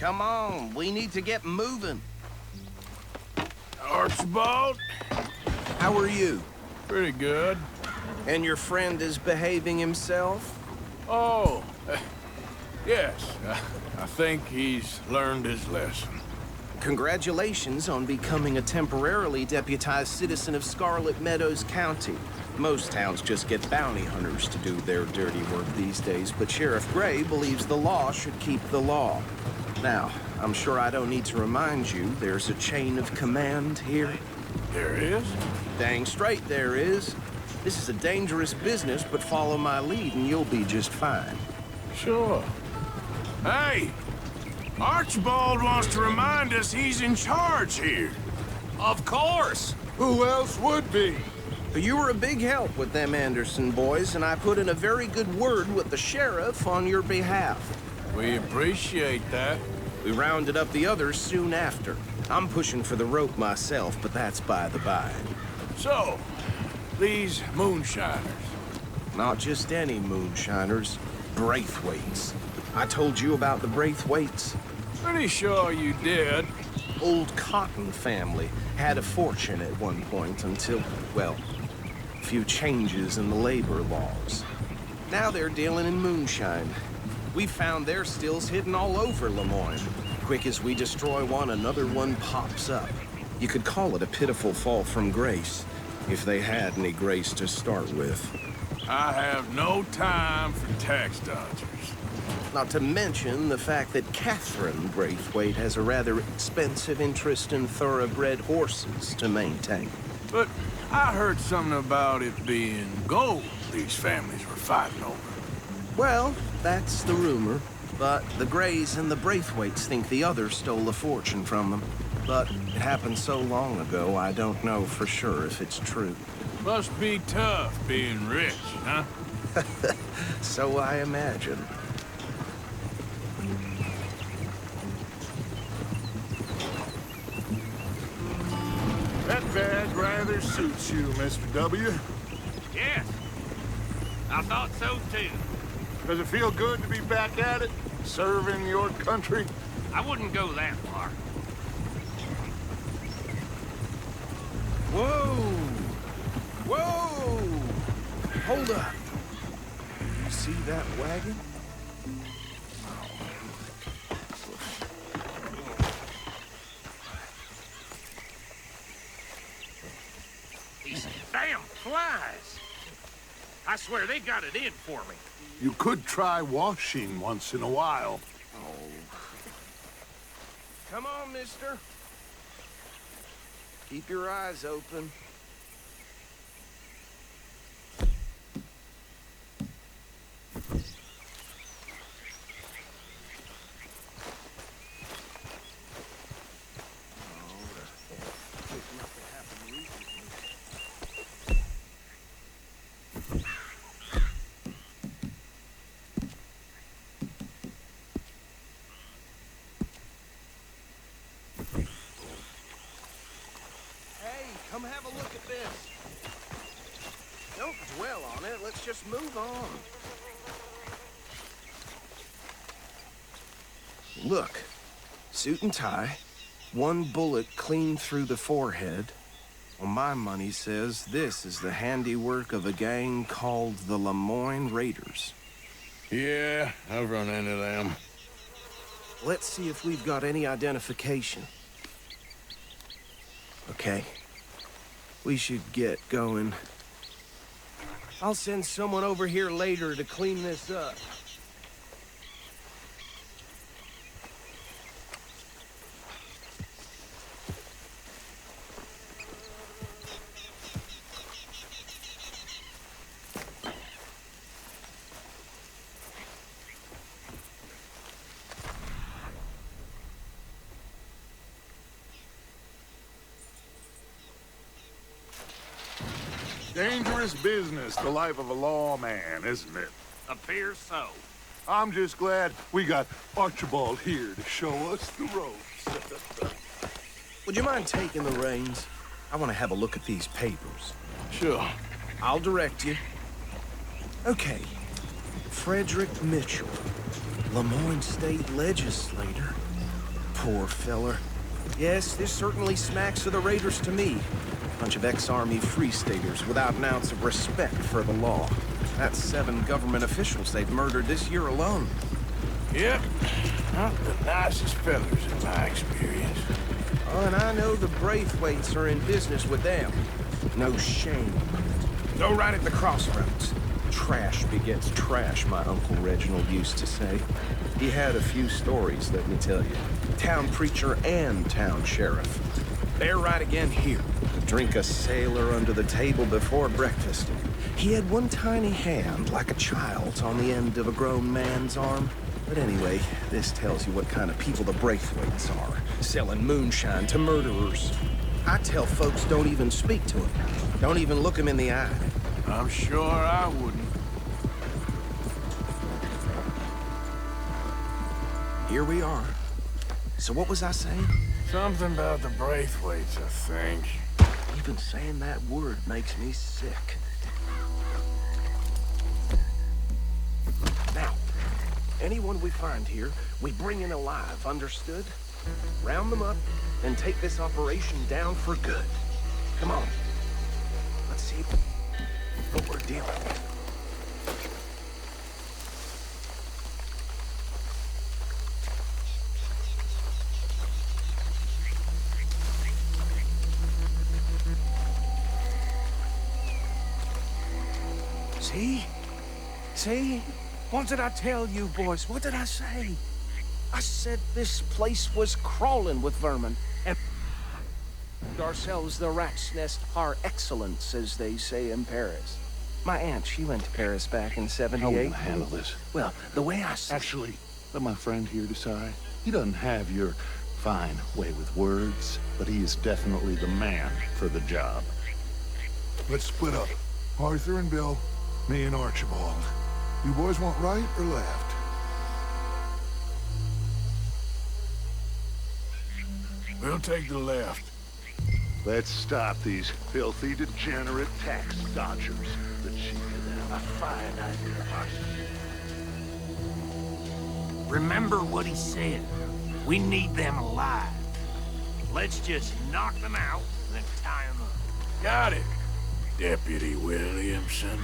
Come on, we need to get moving. Archibald? How are you? Pretty good. And your friend is behaving himself? Oh, yes. I think he's learned his lesson. Congratulations on becoming a temporarily deputized citizen of Scarlet Meadows County. Most towns just get bounty hunters to do their dirty work these days, but Sheriff Gray believes the law should keep the law. Now, I'm sure I don't need to remind you, there's a chain of command here. There is? Dang straight there is. This is a dangerous business, but follow my lead and you'll be just fine. Sure. Hey! Archibald wants to remind us he's in charge here. Of course! Who else would be? You were a big help with them Anderson boys, and I put in a very good word with the sheriff on your behalf. We appreciate that. We rounded up the others soon after. I'm pushing for the rope myself, but that's by the by. So, these moonshiners. Not just any moonshiners, Braithwaites. I told you about the Braithwaites? Pretty sure you did. Old Cotton family had a fortune at one point until, well, a few changes in the labor laws. Now they're dealing in moonshine. We found their stills hidden all over Lemoyne. Quick as we destroy one, another one pops up. You could call it a pitiful fall from grace, if they had any grace to start with. I have no time for tax dodgers. Not to mention the fact that Catherine Braithwaite has a rather expensive interest in thoroughbred horses to maintain. But I heard something about it being gold these families were fighting over. Well, that's the rumor. But the Grays and the Braithwaites think the other stole a fortune from them. But it happened so long ago, I don't know for sure if it's true. Must be tough being rich, huh? So I imagine. That badge rather suits you, Mr. W. Yes. I thought so, too. Does it feel good to be back at it, serving your country? I wouldn't go that far. Whoa! Whoa! Hold up. You see that wagon? These damn flies. I swear they got it in for me. You could try washing once in a while. Come on, mister. Keep your eyes open. Come have a look at this. Don't dwell on it. Let's just move on. Look. Suit and tie. One bullet clean through the forehead. Well, my money says this is the handiwork of a gang called the Lemoyne Raiders. Yeah, I've run into them. Let's see if we've got any identification. Okay. We should get going. I'll send someone over here later to clean this up. Dangerous business, the life of a lawman, isn't it? Appears so. I'm just glad we got Archibald here to show us the ropes. Would you mind taking the reins? I want to have a look at these papers. Sure. I'll direct you. Okay. Frederick Mitchell, Lemoyne State Legislator. Poor feller. Yes, this certainly smacks of the Raiders to me. Bunch of ex-army free staters without an ounce of respect for the law. That's 7 government officials they've murdered this year alone. Yep. Not the nicest fellas in my experience. Oh, and I know the Braithwaites are in business with them. No shame. Go right at the crossroads. Trash begets trash, my Uncle Reginald used to say. He had a few stories, let me tell you. Town preacher and town sheriff. They're right again here. Drink a sailor under the table before breakfast. He had one tiny hand, like a child's, on the end of a grown man's arm. But anyway, this tells you what kind of people the Braithwaites are. Selling moonshine to murderers. I tell folks don't even speak to him. Don't even look him in the eye. I'm sure I wouldn't. Here we are. So what was I saying? Something about the Braithwaites, I think. Even saying that word makes me sick. Now, anyone we find here, we bring in alive, understood? Round them up, and take this operation down for good. Come on. Let's see what we're dealing with. See? See? What did I tell you, boys? What did I say? I said this place was crawling with vermin, and ourselves the rat's nest par excellence, as they say in Paris. My aunt, she went to Paris back in '78. How are we gonna handle this? Well, the way I Actually, let my friend here decide. He doesn't have your fine way with words, but he is definitely the man for the job. Let's split up. Arthur and Bill, me and Archibald. You boys want right or left? We'll take the left. Let's stop these filthy, degenerate tax dodgers. The chief of them, a fine idea. Remember what he said. We need them alive. Let's just knock them out, then tie them up. Got it, Deputy Williamson.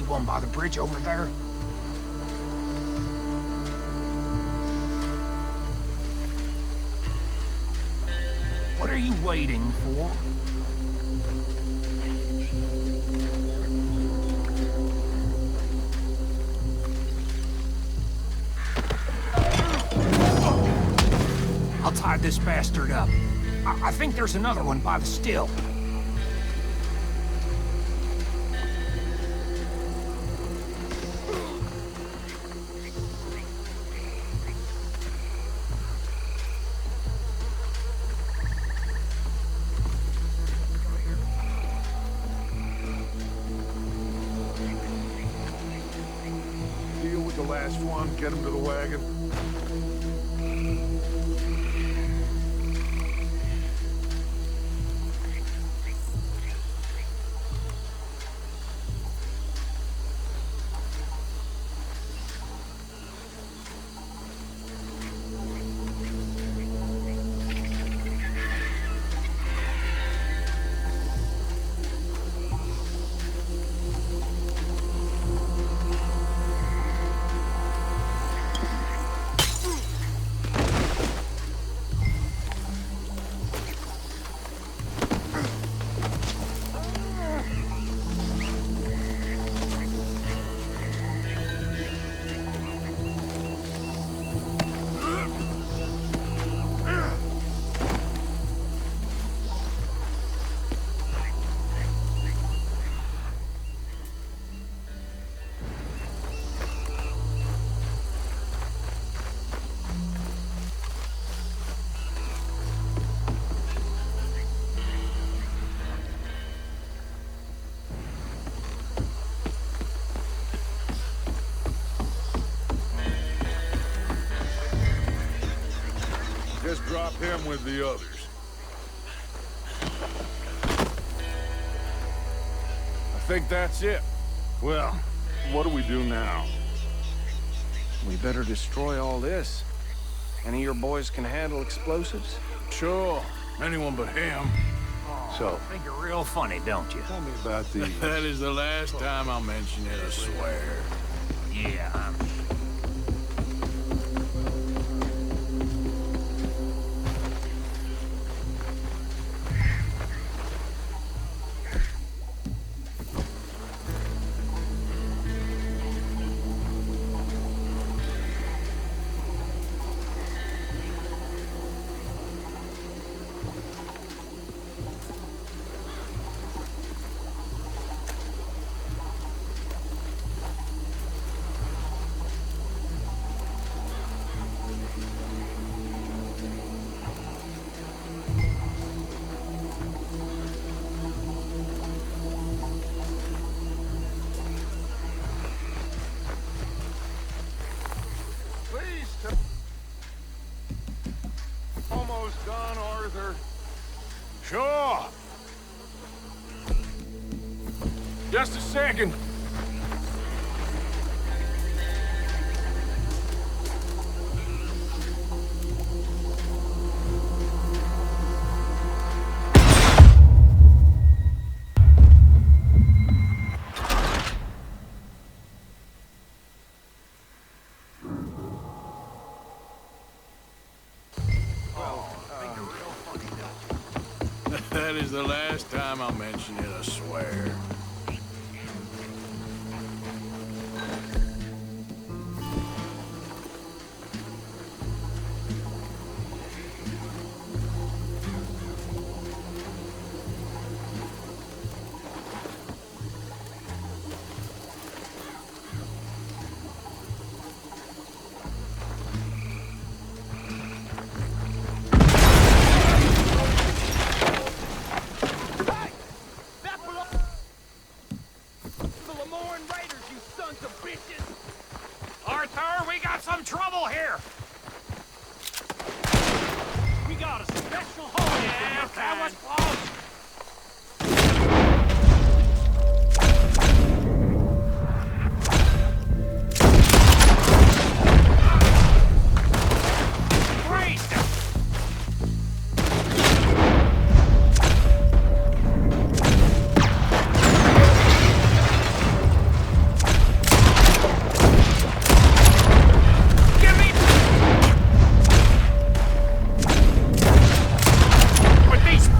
One by the bridge over there. What are you waiting for? I'll tie this bastard up. I think there's another one by the still. The last one, get him to the wagon. drop him with the others. I think that's it. Well, what do we do now? We better destroy all this. Any of your boys can handle explosives? Sure, anyone but him. So, Think you're real funny, don't you? tell me about these. That is the last time I'll mention it, I swear. Yeah, I'm... Please, almost done, Arthur. Sure. Just a second. That is the last time I'll mention it, I swear. Arthur, we got some trouble here! We got a special hole. Yeah, that was close!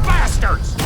Bastards!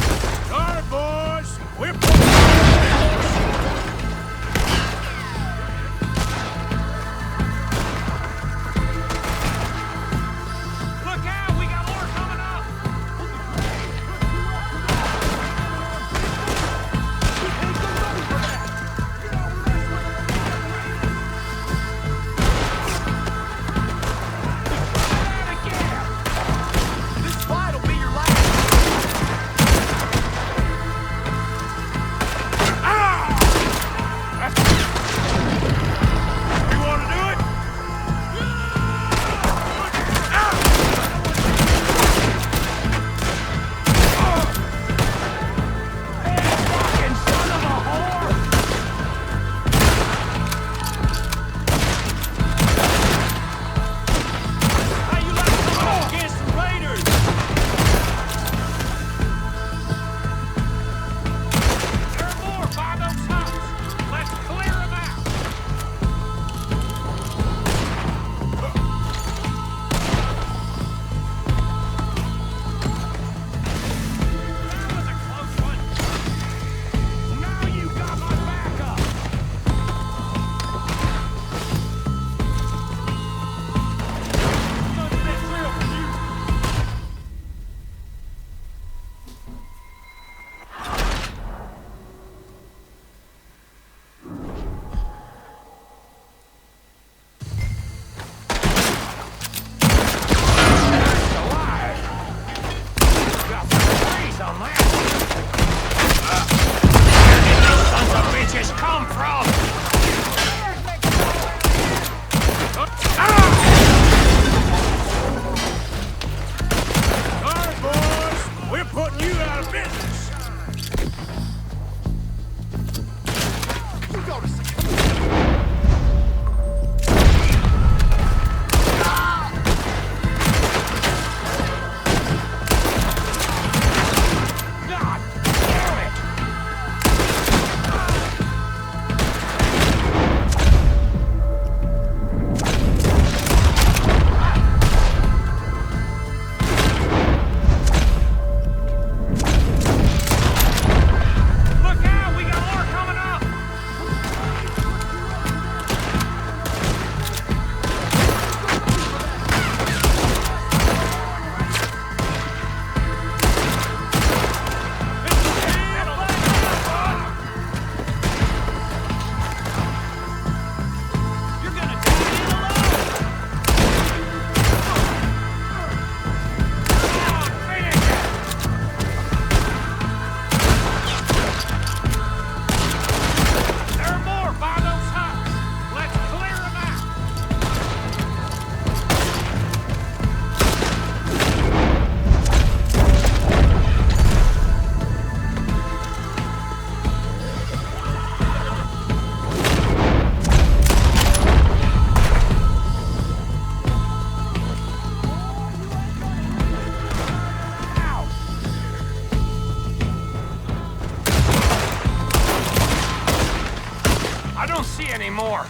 I don't see any more.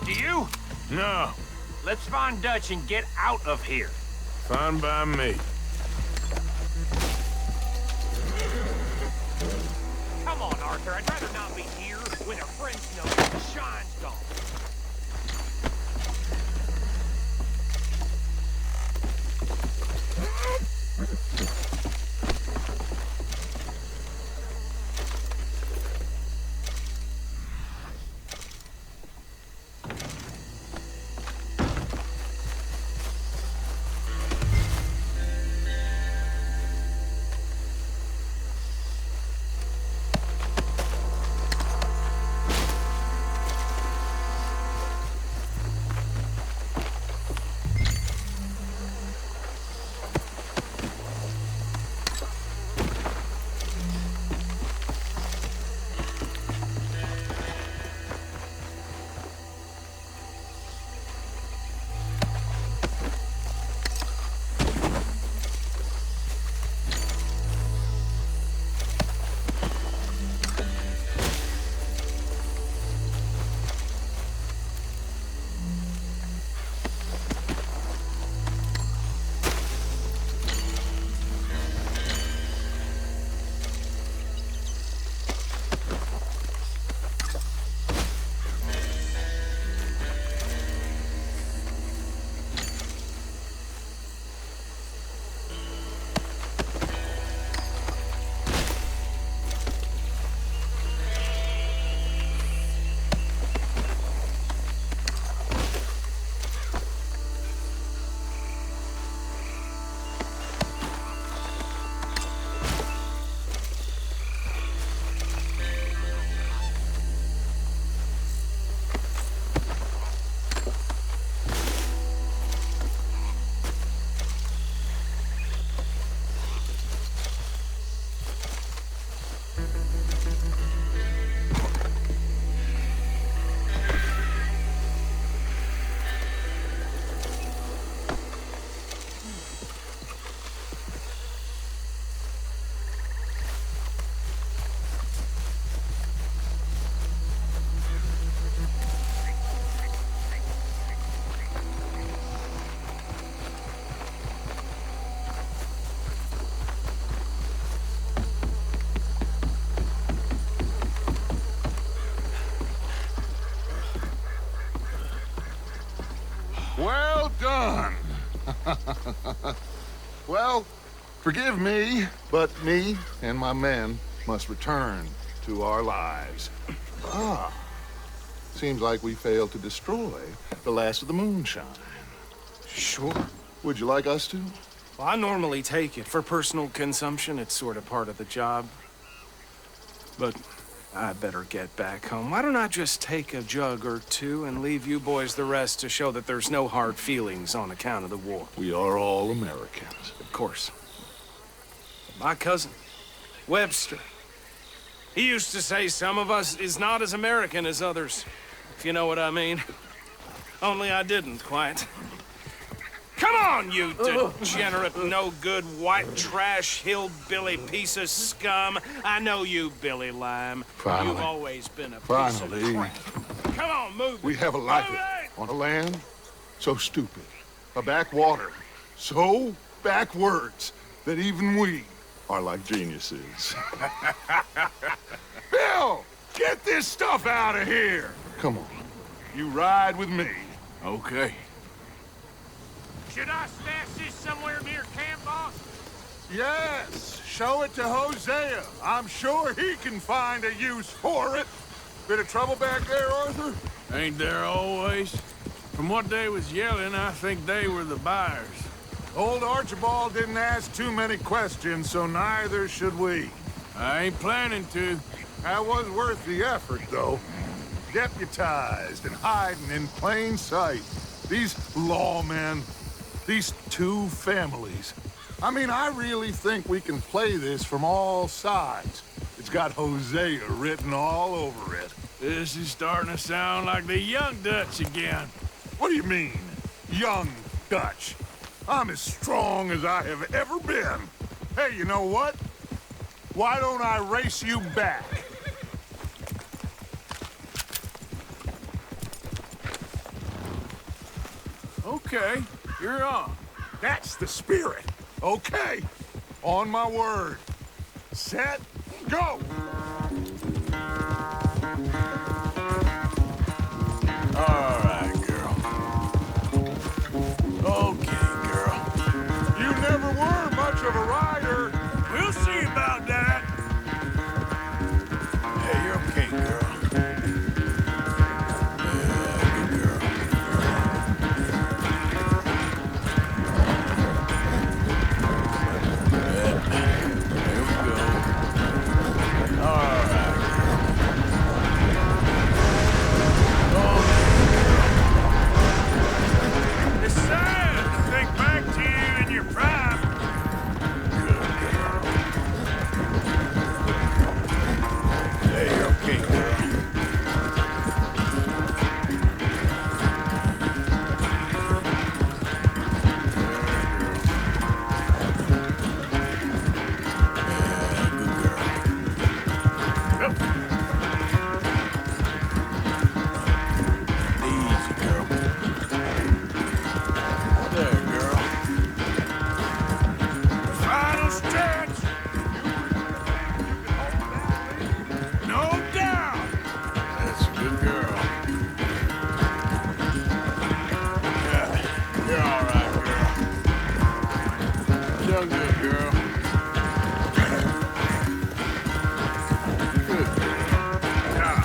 Do you? No, Let's find Dutch and get out of here. fine by me. Come on, Arthur. I'd rather not be here when a friend knows the shine's gone. Well done. Well, forgive me, but me and my men must return to our lives. Ah, seems like we failed to destroy the last of the moonshine. Sure. Would you like us to? Well, I normally take it for personal consumption. It's sort of part of the job. But I better get back home. Why don't I just take a jug or two and leave you boys the rest to show that there's no hard feelings on account of the war? We are all Americans. Of course. My cousin, Webster, he used to say some of us is not as American as others, if you know what I mean. Only I didn't quite. Come on, you degenerate, no-good, white trash, hillbilly piece of scum. I know you, Billy Lime. Finally. You've always been a piece Finally. of crap. Come on, move. We have a life Move it! on a land so stupid, a backwater so backwards that even we are like geniuses. Bill, get this stuff out of here. Come on, you ride with me. Okay. Should I stash this somewhere near camp, boss? Yes, show it to Hosea. I'm sure he can find a use for it. Bit of trouble back there, Arthur? Ain't there always? From what they was yelling, I think they were the buyers. Old Archibald didn't ask too many questions, so neither should we. I ain't planning to. That was worth the effort, though. Deputized and hiding in plain sight. These lawmen, these two families. I mean, I really think we can play this from all sides. It's got Hosea written all over it. This is starting to sound like the young Dutch again. What do you mean, young Dutch? I'm as strong as I have ever been. Hey, you know what? Why don't I race you back? Okay, you're on. That's the spirit. Okay. On my word. Set, go! All right, girl. Okay, girl. You never were much of a rider. We'll see about that. Hey, you're okay, girl. Yeah, good girl. There we go. All right, girl. It's sad to think back to you in your prime. Good girl. Hey, you're okay, girl. Easy, girl. There, girl. Final stretch. No doubt. That's a good girl. Yeah, you're all right, girl. You're good, girl. Good girl. Yeah.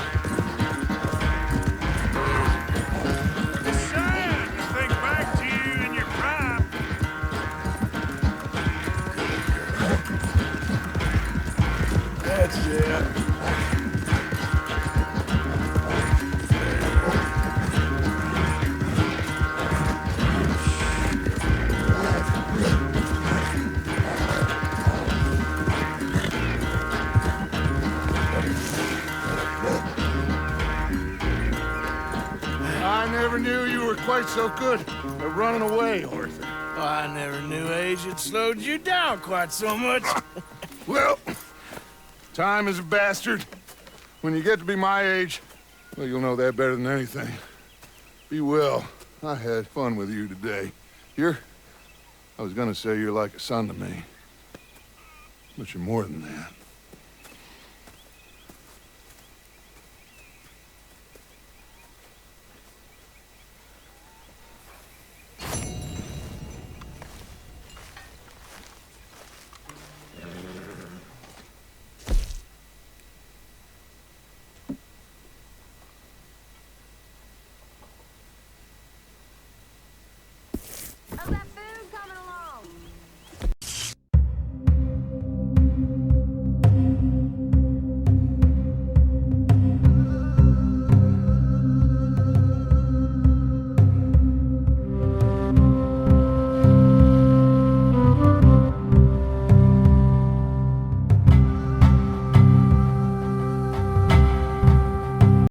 It's sad to think back to you in your prime. That's it. I never knew you were quite so good at running away, Arthur. Well, I never knew age had slowed you down quite so much. Well, time is a bastard. When you get to be my age, well, you'll know that better than anything. Be well. I had fun with you today. I was gonna say you're like a son to me. But you're more than that.